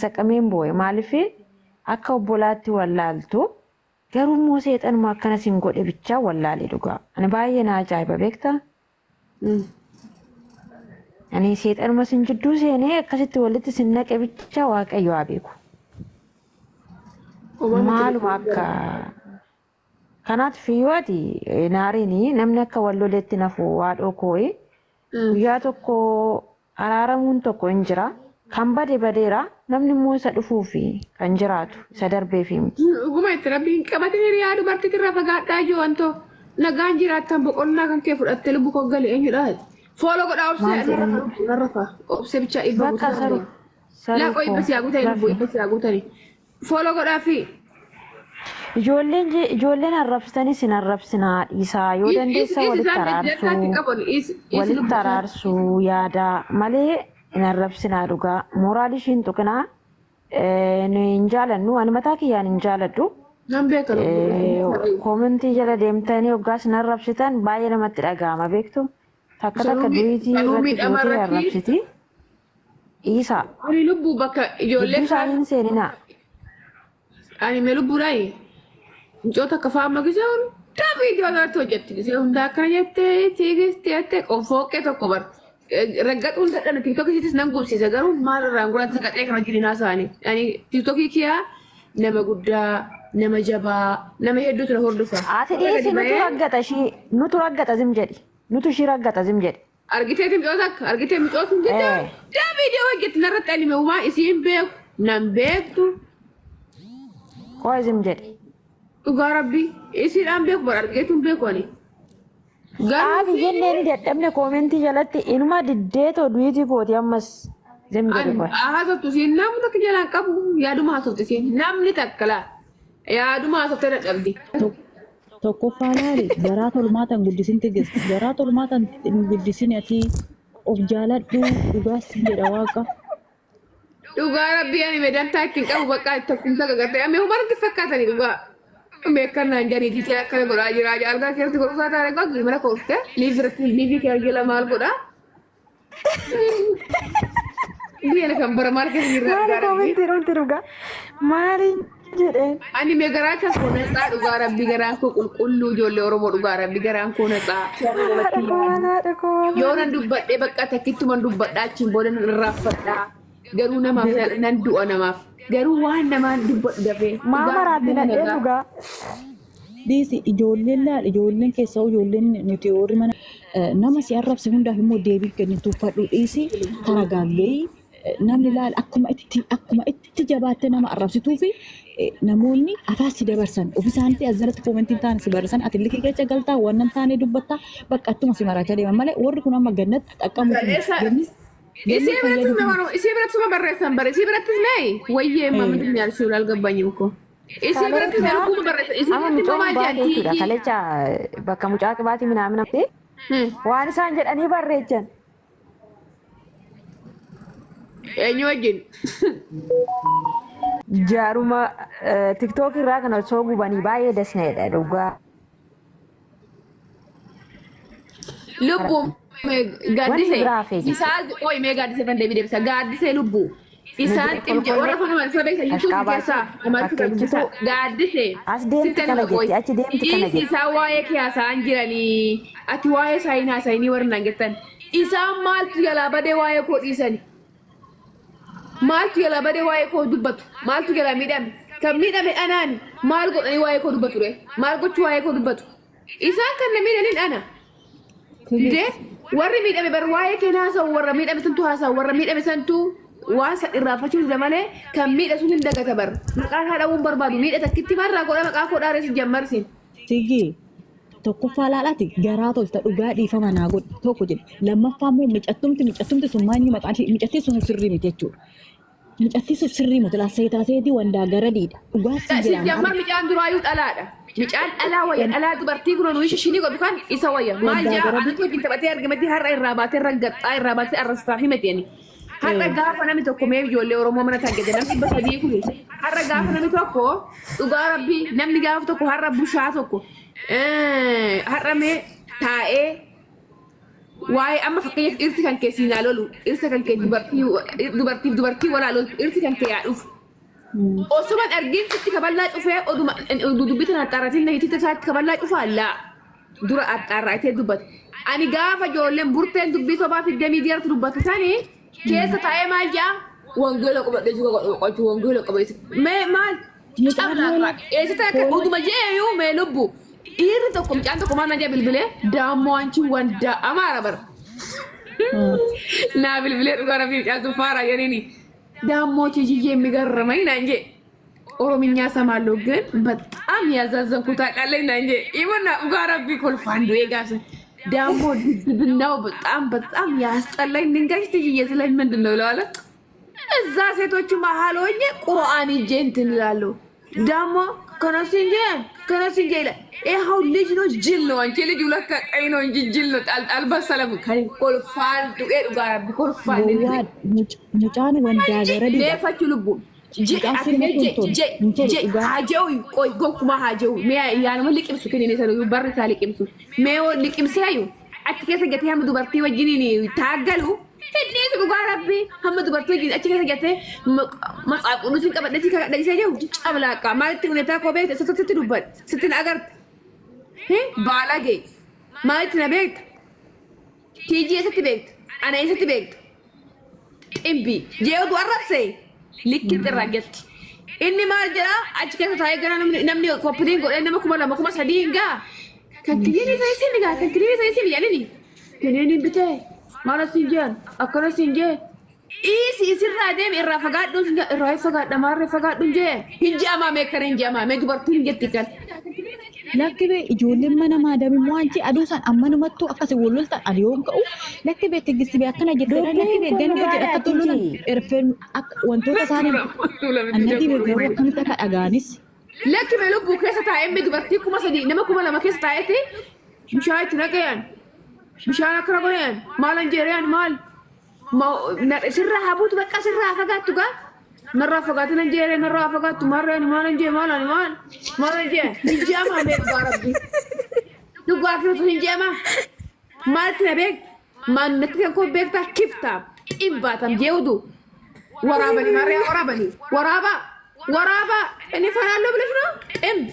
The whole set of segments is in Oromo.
saqameen boo'e maaliif akka obbolaatti wallaaltu garuu immoo seexanuma akkana sin godhe bichaa wallaalee dhugaa. Ani baay'ee na ajaa'iba beektaa? Ani seexanuma sin jidduu seenee akkasitti walitti sin naqe bichaa Waaqayyo haa beeku. Maaluma akka kanaaf fiyooti naariini namni akka walloleetti nafu waadhoo kooyi guyyaa tokko araaramuun tokko hin jira. Kan bade badeera namni immoo isa dhufuufi kan jiraatu isa darbeefi miti. Dhuguma itti rabbiin qabatee hiriyaa dubartiitti irraa fagaadhaa jiru wantoo nagaan jiraattan boqonnaa kan kee fudhattee lubbuu koo galee eenyudha? Fooloo godhaa obsee narrafa obsee bichaa dhibba guutuu. Laaqoo dhibba siyaa guutanii lubbuu dhibba siyaa guutanii. Fooloo godhaa fi. Ijoolleen arrabsitanii sin arrabsinaa dhiisaa yoo dandeessa walitti araarsuu yaada malee. In arrabsinaa dhugaa mooraalii ishiin tuqinaa hin jaalannu ani mataa kiyyaan hin jaaladhu. Koomentii jala deemtanii hoggaas hin arrabsitan baay'ee namatti dhaga'ama beektu. Takka duriitii irratti gootee arrabsiti. Dhiisaa. Ani lubbuu bakka ijoollee isaaniin seeninaa. Ani mee lubbuudhaayi. Mucoota akka faama gisee hundaa viidiyoo irratti hojjetti gisee hundaa akkana jettee tiigistee jettee qonfooqqee tokko bara. Raggadhuun dadhana tiktokis nan gubsiisa garuu maalirraan gurratti saqaxee kana jirinaa isaanii. Ani tiktokii kiyaa nama guddaa, nama jabaa, nama hedduutu na hordofa. Ati dhiisi nutu raggata ishii nutu raggata zim jedhi. Nutu ishii raggata zim jedhi. Argiteeti micoota akka argitee micoota hin jedhaa. Daa viidiyoo hojjetti narratti anime uumaa isiin beeku nan beektu. Koo zim jedhi. Dhugaa rabbi isiidhaan beeku bara argeetuun beeku ani. Gaafi jenneen dadhabne koomentii jalatti inuma diddeetoo duwiitii kooti ammas zim jedhi koy. Haasoftu siin namni takka jalaan qabu yaaduma haasofte siin namni takka laa yaaduma haasoftee dadhabdi. Tokkoffaa laali garaa tolmaatan guddisin tigis garaa tolmaatan guddisin ati of jaaladhu dhugaas jedha waaqa. Dhugaa rabbii ani meedantaa ittiin qabu bakka tokkumsa gagartee amee hubarratti fakkaatanii dhugaa. Meekanaan jariitii ta'e akkana godhaa jira argaa keessatti godhusaa taa'ee gogi mana koofte liivii kee argee lamaan godhaa. Biyya kan bara maal keessa jirra. Maali koomentii dhumti dhugaa maaliin jedheen. Ani mee garaa kan koo natsaa dhugaa rabbii garaan koo qulqulluu ijoollee Oromoo dhugaa rabbii garaan koo natsaa. Yoo nan dubbadhee bakka takkittuman dubbadhaa achiin booda nan irraanfadhaa garuu namaaf nan du'a namaaf. Garuu waan namaan dubbadhu dafee. Maamaraatti nadhee dhugaa. Dhiisi ijoolleen keessaa ijoolleen nuti warri mana nama si arrabse hundaaf immoo deebii kennu tuffadhu dhiisi karaa gaaggee namni laala akkuma itti jabaattee nama arrabsituu fi namoonni afaan si dabarsan ofiisaanitti asirratti koomentiin taane si barreessan ati illee keessa galtaa waan nan taane dubbattaa bakka attuma si maraachaa deeman malee warri kun amma gannatti xaqqamu. Isi berattu ma barreessan bare isi berattu nei wayye mamdu nyar sulal gabbanyum ko isi berattu ne ruku barreessan isi berattu ma majanti kalecha bakka mucaa qibaati minaamin amte waan isaan jedhanii barreechan eenyu wajjin jaaruma tiktok irraa kana soo gubanii baay'ee dasneedha dhugaa lubbum Gaaddisee isaan ooyi mee gaaddisee kan deebii deebisa gaaddisee lubbuu isaan ximje warra kun waan sabee kan yuutuubii keessaa amarti kan gaaddisee as deemti kana jetti achi deemti kana jetti isaan waa'ee kiyaasaan jiranii ati waa'ee saayinaa saayinii warra naan jettan isaan maaltu jalaa badee waa'ee koo dhiisani maaltu jalaa badee waa'ee koo dubbatu maaltu jalaa miidhame kan miidhame anaani maal godhanii waa'ee koo dubbatu re maal gochuu waa'ee koo dubbatu isaan kan na miidhaniin ana dee warri miidhame bar waa'ee keenyaa haasa'u warra miidhame santu haasa'u warra miidhame santu waan san irraanfachuuf malee kan miidha sun hin dagata bar maqaa haadhamuun barbaadu miidha takkitti marraa godha maqaa koo dhaareessu jammarsin. Sigi tokkoffaa laalaati garaa tolta dhugaa dhiifama naa godhe tokko jedhe lammaffaa immoo micattumti sun maanyi maqaan micattii sun sirrii miti jechuudha. Micattii sun sirrii miti laaseetii wandaa gara diidha dhugaa si jira. Jammar micaan duraayyuu dhalaadha. Micaan dhalaa wayya dhalaa dubartii kun nuyi shinii godhu kan isa wayya maal jaa anatu wajjin taphatee argamatti har'a irraa baatee raggaxxaa irraa baatee arrastaa himeteeni. Har'a gaafa namni tokko mee ijoollee Oromoo mana taggate namni dhibba sadii kun har'a gaafa namni tokko dhugaa rabbii namni gaafa tokko har'a bushaa tokko har'a mee taa'ee Waa'ee amma fakkeenyaaf dhirsi kan kee siin haa lolu, dhirsa kan kee dubartii walaa loltu, dhirsi kan kee haa dhufu. Osuma argin sitti kaballaa cufee oduma dubbitan axxaarratiin nahiititti isaatti kaballaa cufaa laa dura axxaarraatee dubbata. Ani gaafa ijoolleen burteen dubbii sobaa fiddee miidiyaatti dubbatu sanii keessa taa'ee maal jaa wangeela qabadhee jiru qochuu wangeela qabeessa. Mee maal cablaafaa eessatti akka oduma jeeyuu mee lubbu dhiirri tokko mucaan tokko maal najaa bilbilee daammoo anchi wanda amaara bara. Naa bilbilee dhugaa rafii mucaan sun faara jedhanii. Daammoo ቲጂዬ የሚገርመኝ ነው እንጂ ኦሮምኛ ሰማለሁ ግን በጣም ያዛዘንኩት አቃለኝ ነው እንጂ ይወና ጋራቢ ኮልፋንዶ የጋሰ ዳሞ ድብናው በጣም ያስጠላኝ ድንጋይ ቲጂዬ ስለኝ ምንድነው ይላል እዛ ሴቶቹ መሃል ሆኜ ቁርአን ይዤ እንትን እላለሁ ዳሞ ከነስንጀ ይላል ይኸው ልጅ ነው ጅል ነው አንቺ ልጅ ሁለት ቀይ ነው እንጂ ጅል ነው አልበሰለም ኮልፋንዶ ጋራቢ ኮልፋንዶ ሙጫን ወንዳ ገረዲ ለፈቹ ልቡ ሀጀው ቆይ ጎንኩማ ሀጀው ያነው ልቅምሱ ከኔ ሰለው በር ሳልቅምሱ ሜው ልቅምሱ ያዩ አትከሰ ገተ ያምዱ በርቲ ወጅኒ ታገሉ እኔት ጉጋራቢ ሐመዱ በርቲ ወጅኒ አትከሰ ገተ መጻቁኑ ሲንቀበደሲ ከደይሰው ጫብላቃ ማለት ሁኔታ ኮቤት ስትትዱበት ስትናገር ባላጌ ማለት ነቤት ቲጂ ስትቤት አና ስትቤት እምቢ ጄው ዱአራሴ Likki irragetti. Inni maal jedha achi keessa taa'ee gara namni koppiliin godhee nama kuma sadii hingaa. Kan kiliinii isa isin gaa kan kiliinii isa isin jedhini. Kiliiniin bitee maal asiin jeen akkana asiin jee. Isi isirraa deemi irraa fagaadhuun irraa fagaadha maarree fagaadhuun jee. Hin je'amaa meekkara hin je'amaa mee dubartiin hin jetti kan. Lakkibee ijoolleen mana maadamii mo'anchi aduu isaan ammanumattuu akkasii walloltaan adiyoon ka'u lakkibee teessisee akkana jettee lakkibee ganna jedha akka tolchuun erfeen wantoota isaanii annati garuu akkamitti akka dhagaanis. Lakkibee lubbuu keessa taa'ee dubartii kuma sadii nama kuma lama keessa taa'eeti bishaan itti naqeyan bishaan akkana godhan maal anjeeriyaan maal sirraa habuutu bakka sirraa fagaattu gaa. Narra fagaatu nanjeere narra fagaatu marreen maal anjee maal anjee hinjeema mee gaarabbi dhugaa kiratu hinjeema maalti na beek maannatti kan koo beektaa kiftaa xibbaatam jeewdu waraabani marree waraaba inni fanaaloo bilis noo ximb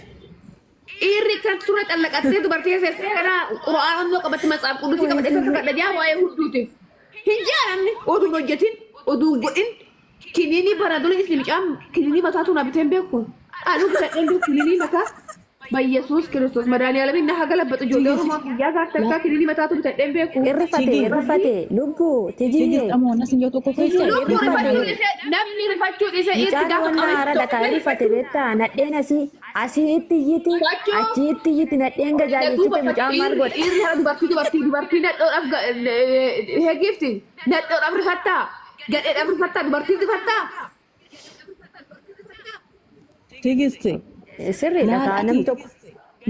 dhiirri kan ture xallaqattee dubartii keessee kana qura'aanoo qabatti matsaaf quddusi qabatee kakadha jaa waa'ee hunduutiif hinjaalamni oduun hojjetin oduun godhin Kinini baradul islim jam kinini matatu nabi tembeko alu kita kinini mata by Yesus Kristus madani alamin nah galabbat jodoh rumah ya garta kinini matatu tembeko irfate lubu tejini amona sinjoto ko fecha namni rifachu isa irtiga ara da kali fate beta nadena si asitti yiti achitti yiti nadenga jali kita mucamal god irha dubarti naddo afga he gifting naddo afrikata Gak ada berkata berarti itu kata. Tigiste. Sirri lah kanam tok.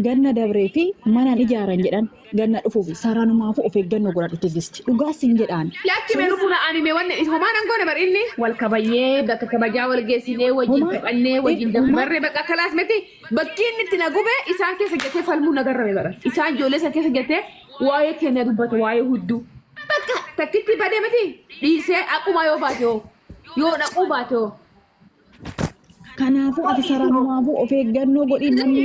Ganna dabree fi mana ijaaran jedhan ganna dhufuuf saraanumaaf of eeggannoo godhadhu tigiste. Dhugaasin jedhaan. Lakki meeru buna anime wanne homaan angoo bar inni wal kabayyee bakka kabajaa wal geessinee wajjin taphannee wajjin dabarree bakka kalaas miti bakki inni itti nagube isaan keessa gatee falmuu nagarrame bara. Isaan ijoollee isa keessa gatee waa'ee keenya dubbatu waa'ee hudduu. Bakka takkitti badee miti dhiisee akkuma yoo baatee yoo dhaquu baatee. Kanaafuu ati saraanumaafuu of eeggannoo godhin namni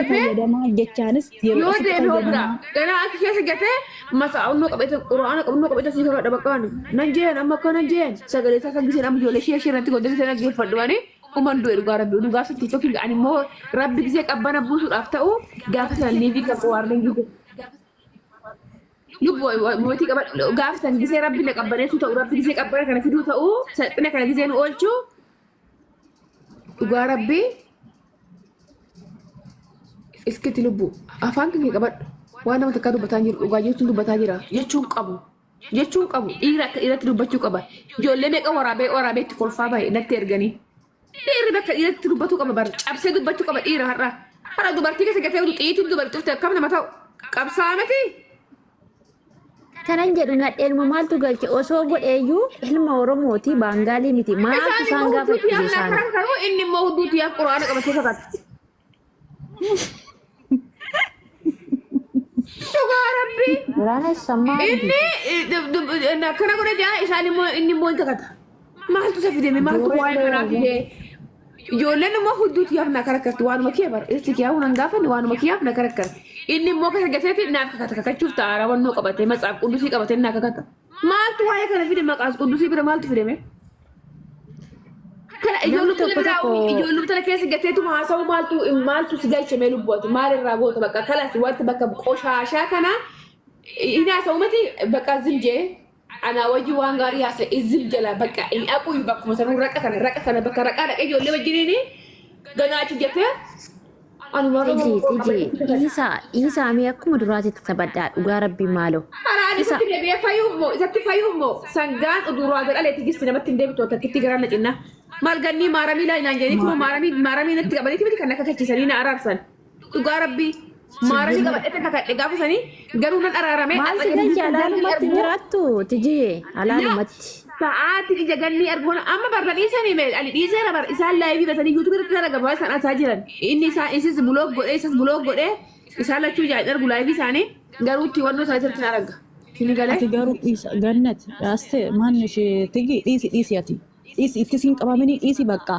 fayyadamaa jechaanis yoo deebi hoggaa ganaa akka keessa gatee masaa'unnoo qabate quraana qabunnoo qabate asii karaa dhabaqaan nan jeen amma akka nan jeen sagalee isaa kan giseen amma ijoollee ishee irratti godhate sana geeffadhuwanii uman du'e dhugaa sattii tokko ani immoo rabbi gisee qabbana buusuudhaaf ta'u gaafa sana niitii qabu waarreen gise. Lubu mootii qaba gaafa sana gisee rabbi na qabbaneessuu ta'u rabbi gisee qabbana kana fiduu ta'u salphina kana gisee nu oolchuu dhugaa rabbi iskiti lubu afaan kan qabadhu waan nama takkaa dubbataa jiru dhugaa jechuun dubbataa jira jechuun qabu dhiira akka dhiiratti dubbachuu qaba ijoollee meeqa waraabeetti kolfaa bahe natti erganii dhiirri bakka dhiiratti dubbachuu qaba bar cabsee dubbachuu qaba dhiira har'a dubartii keessa gatee xiitiin dubartii dhufte akkam nama ta'u qabsaa miti. Kanan jedhu nadheenuma maaltu galche osoo godheeyyuu ilma Oromooti Baangaalii miti maaltu isaan gaafatu isaan. Inni immoo hudduuti yaa quraana qabatee fakkaata. Dhugaa rabbii. Waraana sammaa Inni akkana godhe jaa isaan immoo inni immoo hin takata. Maaltu isa fideme maaltu waa'ee kanaa fidee. Ijoolleen immoo hedduutu yaafna karakkarti waanuma kiyya bara. Isti kiyyaa hunan gaafanne waanuma kiyyaaf na karakkarti. Inni immoo kasa gateeti naaf kakata kakachuuf ta'a rawannoo qabatee matsaaf quddusii qabatee naa kakata. Maaltu waa'ee kana fide maqaas quddusii bira maaltu fideme? Kana ijoollumti tana keessa gateetu haasa'u maaltu si galchame lubbuuti maalirraa goota bakka kalas wanti bakka qoshaashaa kana hin haasa'u miti bakka zimjee anaa wajji waan gaarii haasa'e zim jala bakka hin aquu bakkuma sanuu raqa kana bakka raqaa dhaqee ijoollee wajjiniini ganaachi jettee Isa amee akkuma duraatitti taphadhaa dhugaa rabbii maaloo. Haraan isatti deebi'ee isatti fayyuummoo sangaan uduraa dhaleetti gisti namatti hin deebitu takkitti garaan na cinna. Maal gannii maaramii laa inaan jedhanii kuma maaramii natti qabaniiti miti kan akka kachiisanii na araarsan. Dhugaa rabbii maaramii qabadhee kakadhe gaafasanii garuu nan araarame. Maal si galchi alaalumatti jiraattu tijjee alaalumatti. Sa'aati ija gannii arguun amma barra dhiisanii mee ani dhiiseera bara isaan laayivii batanii yuutuubii irratti dalaga bara isaan asaa jiran inni isaan buloog godhee isaan lachuu jaajaa argu laayivii isaanii garuu itti wannoo isaa jirti arga. Sini galee. Ati garuu gannat raaste maanni ishee tigi dhiisi ati dhiisi itti siin qabamanii dhiisi bakka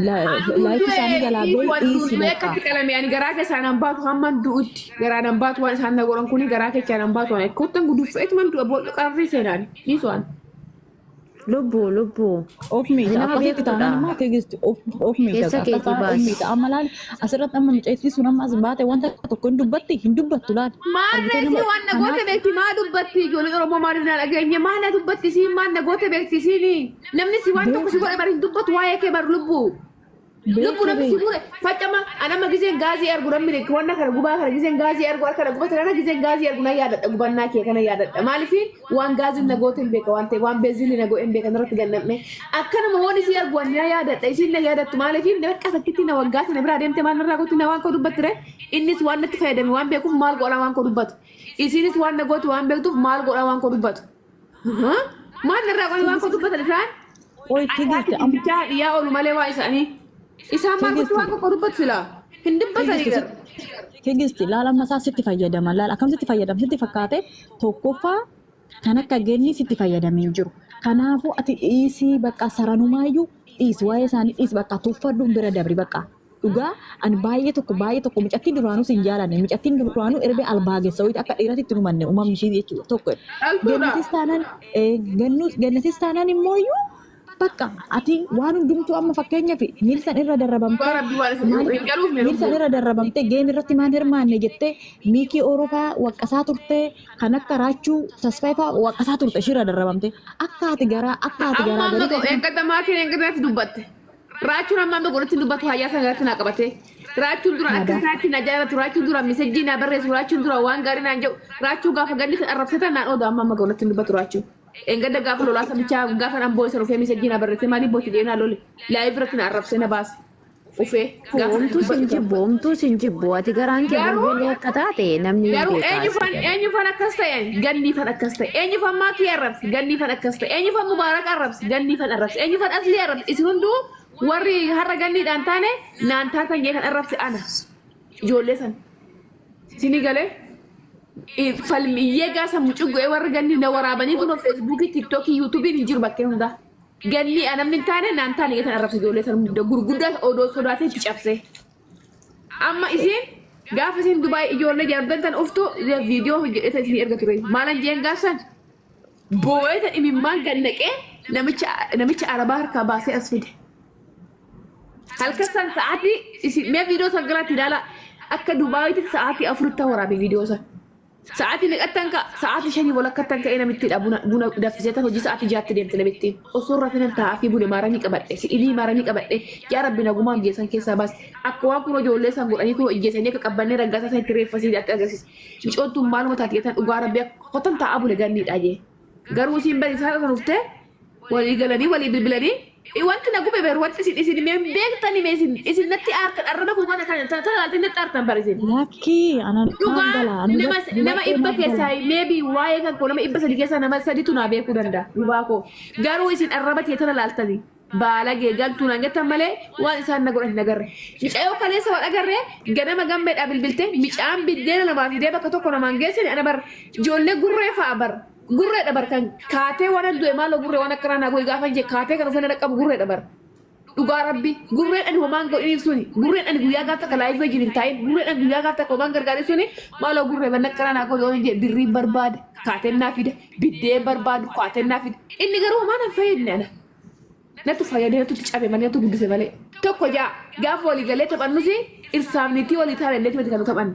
laayivii isaanii galaa boo'i dhiisi bakka. Akkatti qalame ani garaa keessaan hambaatu hamman du'utti garaan hambaatu waan isaan nagoran kuni garaa keessaan hambaatu waan kottan guduufeetu man du'a boolla qarrii seenaan dhiisuwaan. Lubbu. Ofmi akkasitti taanaan immoo teegisti ofmi ofmi amma laal asirratti amma mucaytii sun amma as baate wanta tokko hin dubbattu laal. Maanneesi waan nagoota beekti maa dubbatti ijoolleen Oromoo maaliif na dhageenye maa na dubbatti siin maa nagoota beekti siini namni si waan tokko si godhe bari hin dubbatu waa'ee kee bar lubbu. Lubbu namni si mure faccama anama giseen gaazii ergu namni wanna kana gubaa kana giseen gaazii ergu akkana gubata kana giseen gaazii ergu na yaadadha gubannaa kee kana yaadadha maaliif waan gaazii nagoota hin beeka waan ta'e waan beezilii nagoo hin beeka irratti gannamne akkanuma waan isii ergu waan na yaadadha isiin na yaadattu maaliif bakka fakkiitti na waggaa sana biraa deemte maan irraa gootu na waan koo dubbattire innis waan natti fayyadame waan beekuuf maal godha waan koo dubbatu isiinis waan nagooti waan beektuuf maal godha waan koo dubbatu maan irraa godha waan koo dubbatan isaan Oi teegisti amma dhiyaa oolu malee waa isaanii isaan maal gochuu waan koo dubbatu sila hin dubbatanii gara. teegisti laal amma isaa sitti fayyadaman laal akkam sitti fayyadam sitti fakkaate tokkoffaa kan akka genni sitti fayyadamee jiru. Kanaafuu ati dhiisii bakka saranumaayyuu dhiisi waa'ee isaanii dhiisi bakka tuffadhuun bira dabri bakka. Dhugaa ani baay'ee tokko mucattiin duraanuu sin jaalanne mucattiin duraanuu erbee albaagessa wayita akka dhiiratti itti numanne uumamni ishii jechuudha tokko. Gannatis taanaan immooyyuu bakka ati waan hundumtuu amma fakkeenyaaf miilsan irra darrabamte geem irratti maan hirmaanne jettee miikii Oroopaa waqqasaa turte kan akka raachuu tasfaayfaa waqqasaa turte ishirra darrabamte akka ati garaa eeggatamaatti dubbatte raachuun ammaan godhatti dubbatu hayyaa sanarratti naa qabate raachuun dura akka isaatti na jaalatu raachuun dura misejjii naa barreessu raachuun dura waan gaarii naan jedhu raachuu gaafa ganni arrabsatan naan ooda amma godhatti dubbatu raachuu. Enggak gaafa lolaa sabichaa gaafa nan boo'isa rufee misejjii na barreesse maaliif booti deemnaa lole laayif irratti na arrabsee na baase ufee Omtuu sin jibbu ati garaan kee gurgurlee akka taate namni eenyufan akkas ta'e ganniifan akkas ta'e eenyufan maatii arrabsi ganniifan akkas ta'e eenyufan mubaarak arrabsi ganniifan arrabsi eenyufan aslii arrabsi isin hunduu warri har'a ganniidhaan taane naan taatan jee kan arrabsi ana ijoollee san sini galee falmiyyee gaasa mucuggoo warri ganni na waraabanii kun feesbuukii tiiktookii yuutuubiin hin jiru bakkee hundaa ganni namni hin taane naan taane geetan arrabsi ijoollee san gurguddaa odoo sodaatee itti cabsee amma isiin gaafa isiin Dubaay ijoollee jaardan tan uftu viidiyoo hojjedheta isin erga ture maalan jeen gaafsan boo'ee tan imimmaan gannaqee namicha arabaa harkaa baasee as fide halkan sa'aatii isin mee viidiyoo san galaatti ilaala akka Dubaayitti sa'aatii 4 waraabe viidiyoo san sa'aatii meeqattan ka sa'aatii 5 walakkattan ka'ee namitti buna daffisee hojii sa'aatii 6tti deemte namitti osoo rafinan taa'aa bune maaramii qabadhe si'ilii maaramii qabadhe yaa rabbi nagumaan geessan keessaa baas akka waan kun ijoollee san godhanii kun ijjeessanii akka qabbannee raggaasaa san itti reeffasii jaatti agarsiisa micoottuun maaluma taate geessan dhugaa rabbi qotan taa'aa bune ganniidha jee garuu isiin bari isaa san uftee walii galanii walii bilbilanii wanti na gube beeru wanti isin mee beektanii mee isin natti aartan arraba kun kana kana talaalti natti aartan barisin. Lakkii ana nama ibba keessaa meebi waa'ee kan koo nama ibba sadi keessaa nama saditu naa beekuu danda'a dhubaa koo garuu isin arraba kee tana laaltanii baala geegaltuu nan jettan malee waan isaan na godhan nagarre micayoo kaleessa waan agarre ganama gammeedhaa bilbilte micaan biddeena namaa fidee bakka tokko namaan geessine ana bar ijoollee gurree fa'a bar gurree dhabar kan kaatee waan du'e maaloo gurree waan akkanaa naa goyi gaafan jee kaatee kan uffanna dhaqqabu gurree dhabar dhugaa rabbi gurreen ani homaan godhiniif suni gurreen ani guyyaa gaaf takka laayif wajjin hin taa'in gurreen ani guyyaa gaaf takka homaan gargaarin suni maaloo gurree ban akkanaa naa godhi waan jee birriin barbaade kaatennaa fide biddeen barbaadu kaatennaa fide inni garuu homaan hin fayyadne ana natu fayyadee natu cabe malee natu guddise malee tokko jaa gaafa walii galee taphannusi irsaamnitii walii taa'e illee kan taphanne